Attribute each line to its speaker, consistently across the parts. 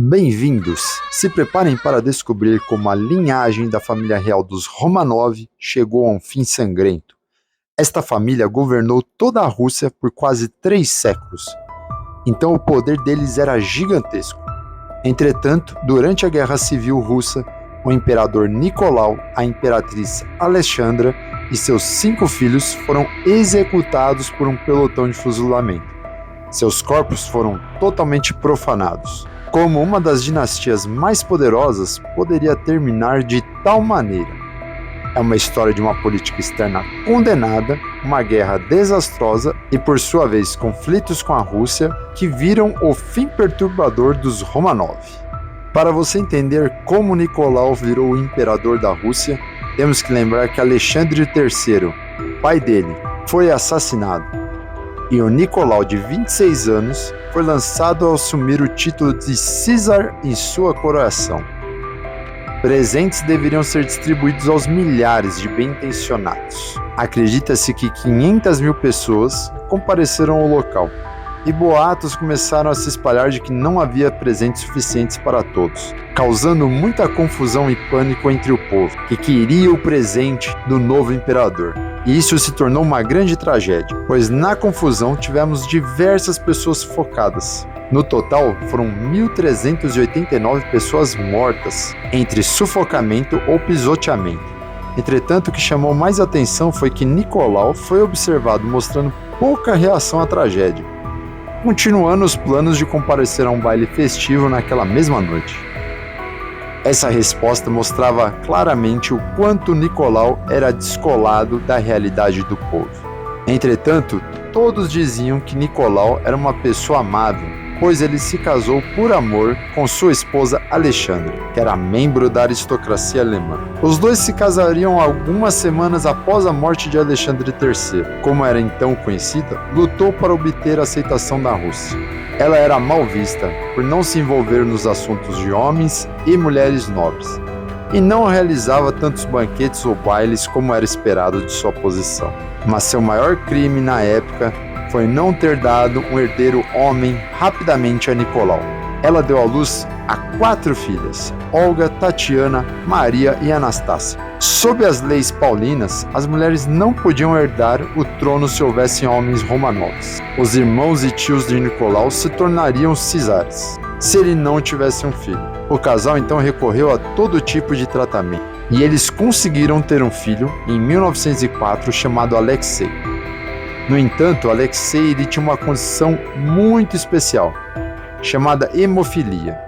Speaker 1: Bem-vindos! Se preparem para descobrir como a linhagem da família real dos Romanov chegou a um fim sangrento. Esta família governou toda a Rússia por quase 3 séculos, então o poder deles era gigantesco. Entretanto, durante a Guerra Civil Russa, o imperador Nicolau, a imperatriz Alexandra e seus 5 filhos foram executados por um pelotão de fuzilamento. Seus corpos foram totalmente profanados. Como uma das dinastias mais poderosas poderia terminar de tal maneira? É uma história de uma política externa condenada, uma guerra desastrosa e, por sua vez, conflitos com a Rússia que viram o fim perturbador dos Romanov. Para você entender como Nicolau virou o imperador da Rússia, temos que lembrar que Alexandre III, pai dele, foi assassinado. E o Nicolau, de 26 anos, foi lançado a assumir o título de Czar em sua coroação. Presentes deveriam ser distribuídos aos milhares de bem-intencionados. Acredita-se que 500 mil pessoas compareceram ao local, e boatos começaram a se espalhar de que não havia presentes suficientes para todos, causando muita confusão e pânico entre o povo, que queria o presente do novo imperador. E isso se tornou uma grande tragédia, pois na confusão tivemos diversas pessoas sufocadas. No total, foram 1.389 pessoas mortas, entre sufocamento ou pisoteamento. Entretanto, o que chamou mais atenção foi que Nicolau foi observado mostrando pouca reação à tragédia, continuando os planos de comparecer a um baile festivo naquela mesma noite. Essa resposta mostrava claramente o quanto Nicolau era descolado da realidade do povo. Entretanto, todos diziam que Nicolau era uma pessoa amável, pois ele se casou por amor com sua esposa Alexandra, que era membro da aristocracia alemã. Os dois se casariam algumas semanas após a morte de Alexandre III. Como era então conhecida, lutou para obter a aceitação da Rússia. Ela era mal vista por não se envolver nos assuntos de homens e mulheres nobres, e não realizava tantos banquetes ou bailes como era esperado de sua posição. Mas seu maior crime na época foi não ter dado um herdeiro homem rapidamente a Nicolau. Ela deu à luz a 4 filhas, Olga, Tatiana, Maria e Anastácia. Sob as leis paulinas, as mulheres não podiam herdar o trono se houvessem homens romanovos. Os irmãos e tios de Nicolau se tornariam czares, se ele não tivesse um filho. O casal então recorreu a todo tipo de tratamento, e eles conseguiram ter um filho em 1904 chamado Alexei. No entanto, Alexei ele tinha uma condição muito especial, chamada hemofilia,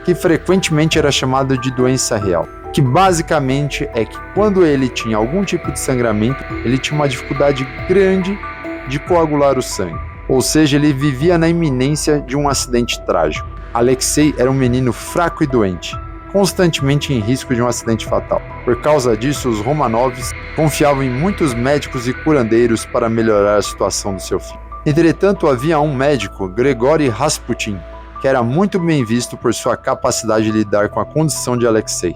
Speaker 1: que frequentemente era chamada de doença real, que basicamente é que quando ele tinha algum tipo de sangramento, ele tinha uma dificuldade grande de coagular o sangue, ou seja, ele vivia na iminência de um acidente trágico. Alexei era um menino fraco e doente, constantemente em risco de um acidente fatal. Por causa disso, os Romanovs confiavam em muitos médicos e curandeiros para melhorar a situação do seu filho. Entretanto, havia um médico, Grigori Rasputin, que era muito bem visto por sua capacidade de lidar com a condição de Alexei.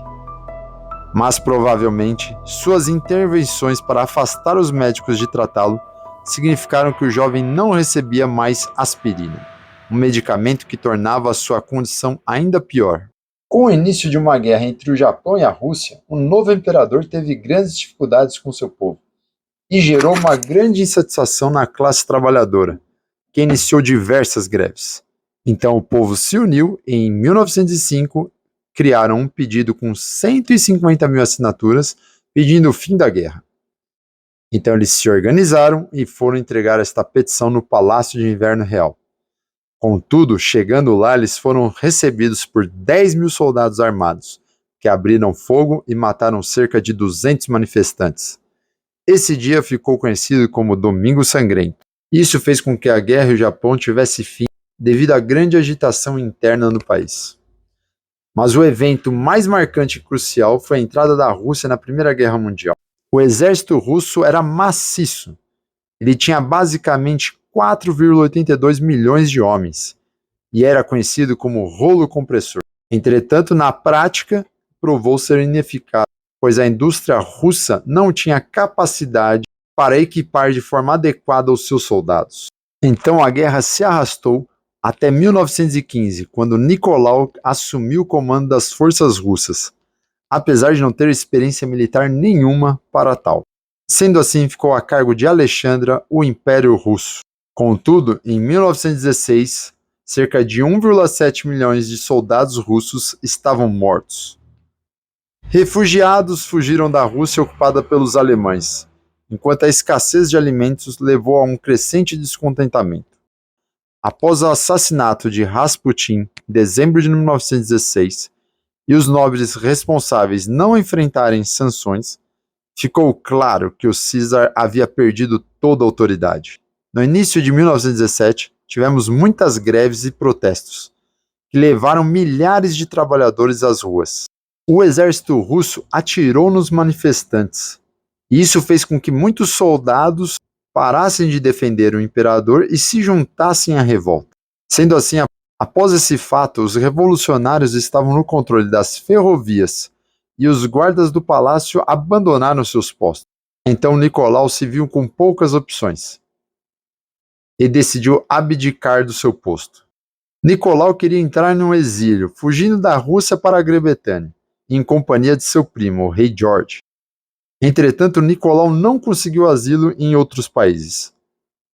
Speaker 1: Mas provavelmente, suas intervenções para afastar os médicos de tratá-lo significaram que o jovem não recebia mais aspirina, um medicamento que tornava a sua condição ainda pior. Com o início de uma guerra entre o Japão e a Rússia, o novo imperador teve grandes dificuldades com seu povo e gerou uma grande insatisfação na classe trabalhadora, que iniciou diversas greves. Então o povo se uniu e em 1905 criaram um pedido com 150 mil assinaturas pedindo o fim da guerra. Então eles se organizaram e foram entregar esta petição no Palácio de Inverno Real. Contudo, chegando lá, eles foram recebidos por 10 mil soldados armados, que abriram fogo e mataram cerca de 200 manifestantes. Esse dia ficou conhecido como Domingo Sangrento. Isso fez com que a guerra e o Japão tivesse fim devido à grande agitação interna no país. Mas o evento mais marcante e crucial foi a entrada da Rússia na Primeira Guerra Mundial. O exército russo era maciço. Ele tinha basicamente 4,82 milhões de homens, e era conhecido como rolo compressor. Entretanto, na prática, provou ser ineficaz, pois a indústria russa não tinha capacidade para equipar de forma adequada os seus soldados. Então a guerra se arrastou até 1915, quando Nicolau assumiu o comando das forças russas, apesar de não ter experiência militar nenhuma para tal. Sendo assim, ficou a cargo de Alexandra o Império Russo. Contudo, em 1916, cerca de 1,7 milhões de soldados russos estavam mortos. Refugiados fugiram da Rússia ocupada pelos alemães, enquanto a escassez de alimentos levou a um crescente descontentamento. Após o assassinato de Rasputin, em dezembro de 1916, e os nobres responsáveis não enfrentarem sanções, ficou claro que o Czar havia perdido toda a autoridade. No início de 1917, tivemos muitas greves e protestos, que levaram milhares de trabalhadores às ruas. O exército russo atirou nos manifestantes, e isso fez com que muitos soldados parassem de defender o imperador e se juntassem à revolta. Sendo assim, após esse fato, os revolucionários estavam no controle das ferrovias e os guardas do palácio abandonaram seus postos. Então Nicolau se viu com poucas opções e decidiu abdicar do seu posto. Nicolau queria entrar no exílio, fugindo da Rússia para a Grã-Bretanha, em companhia de seu primo, o rei George. Entretanto, Nicolau não conseguiu asilo em outros países,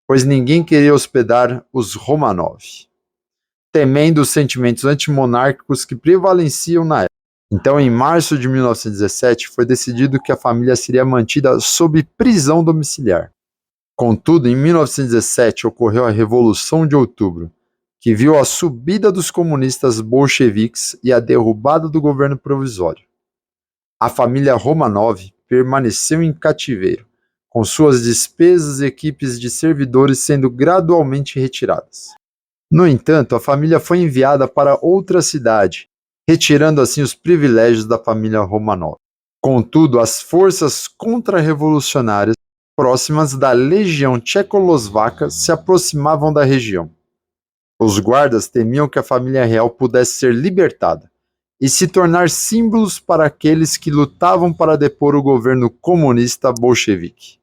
Speaker 1: pois ninguém queria hospedar os Romanov, temendo os sentimentos antimonárquicos que prevaleciam na época. Então, em março de 1917, foi decidido que a família seria mantida sob prisão domiciliar. Contudo, em 1917 ocorreu a Revolução de Outubro, que viu a subida dos comunistas bolcheviques e a derrubada do governo provisório. A família Romanov permaneceu em cativeiro, com suas despesas e equipes de servidores sendo gradualmente retiradas. No entanto, a família foi enviada para outra cidade, retirando assim os privilégios da família Romanov. Contudo, as forças contra-revolucionárias próximas da Legião Tchecoslovaca se aproximavam da região. Os guardas temiam que a família real pudesse ser libertada e se tornar símbolos para aqueles que lutavam para depor o governo comunista bolchevique.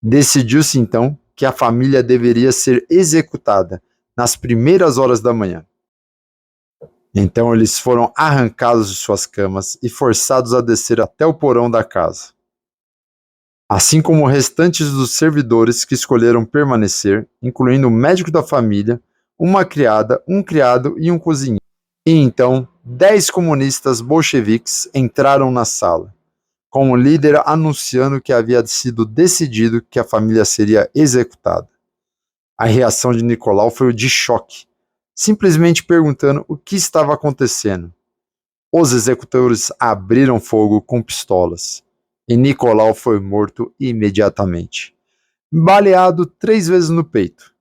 Speaker 1: Decidiu-se então que a família deveria ser executada nas primeiras horas da manhã. Então eles foram arrancados de suas camas e forçados a descer até o porão da casa. Assim como o restante dos servidores que escolheram permanecer, incluindo o médico da família, uma criada, um criado e um cozinheiro. E então, 10 comunistas bolcheviques entraram na sala, com o líder anunciando que havia sido decidido que a família seria executada. A reação de Nicolau foi o de choque, simplesmente perguntando o que estava acontecendo. Os executores abriram fogo com pistolas, e Nicolau foi morto imediatamente, baleado 3 vezes no peito.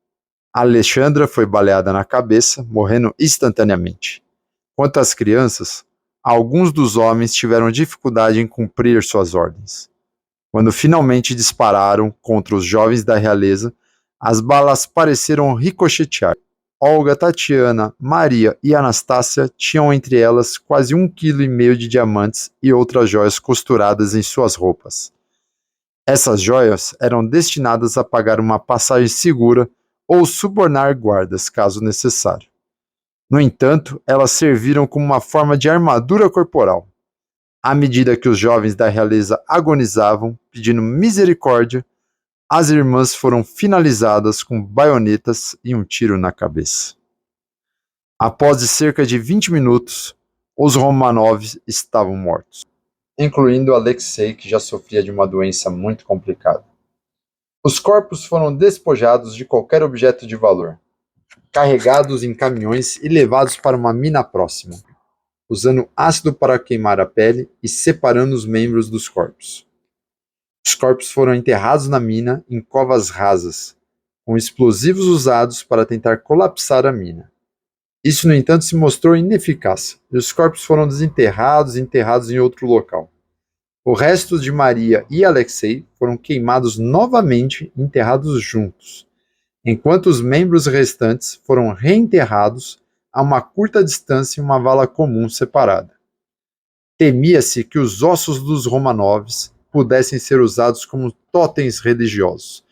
Speaker 1: Alexandra foi baleada na cabeça, morrendo instantaneamente. Quanto às crianças, alguns dos homens tiveram dificuldade em cumprir suas ordens. Quando finalmente dispararam contra os jovens da realeza, as balas pareceram ricochetear. Olga, Tatiana, Maria e Anastácia tinham entre elas quase 1,5 kg de diamantes e outras joias costuradas em suas roupas. Essas joias eram destinadas a pagar uma passagem segura ou subornar guardas, caso necessário. No entanto, elas serviram como uma forma de armadura corporal. À medida que os jovens da realeza agonizavam, pedindo misericórdia, as irmãs foram finalizadas com baionetas e um tiro na cabeça. Após cerca de 20 minutos, os Romanov estavam mortos, incluindo Alexei, que já sofria de uma doença muito complicada. Os corpos foram despojados de qualquer objeto de valor, carregados em caminhões e levados para uma mina próxima, usando ácido para queimar a pele e separando os membros dos corpos. Os corpos foram enterrados na mina em covas rasas, com explosivos usados para tentar colapsar a mina. Isso, no entanto, se mostrou ineficaz, e os corpos foram desenterrados e enterrados em outro local. O resto de Maria e Alexei foram queimados novamente e enterrados juntos, enquanto os membros restantes foram reenterrados a uma curta distância em uma vala comum separada. Temia-se que os ossos dos Romanovs pudessem ser usados como totens religiosos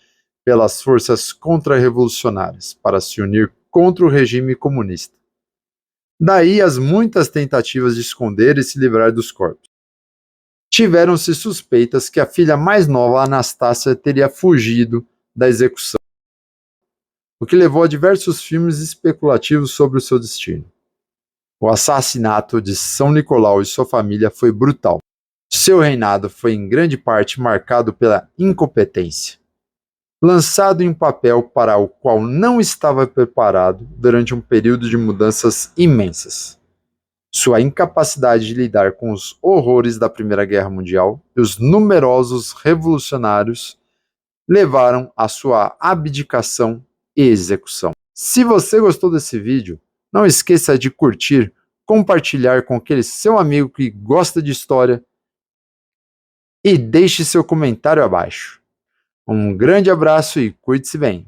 Speaker 1: pelas forças contra-revolucionárias para se unir contra o regime comunista. Daí as muitas tentativas de esconder e se livrar dos corpos. Tiveram-se suspeitas que a filha mais nova, Anastácia, teria fugido da execução, o que levou a diversos filmes especulativos sobre o seu destino. O assassinato de São Nicolau e sua família foi brutal. Seu reinado foi em grande parte marcado pela incompetência, lançado em um papel para o qual não estava preparado durante um período de mudanças imensas. Sua incapacidade de lidar com os horrores da Primeira Guerra Mundial e os numerosos revolucionários levaram à sua abdicação e execução. Se você gostou desse vídeo, não esqueça de curtir, compartilhar com aquele seu amigo que gosta de história e deixe seu comentário abaixo. Um grande abraço e cuide-se bem.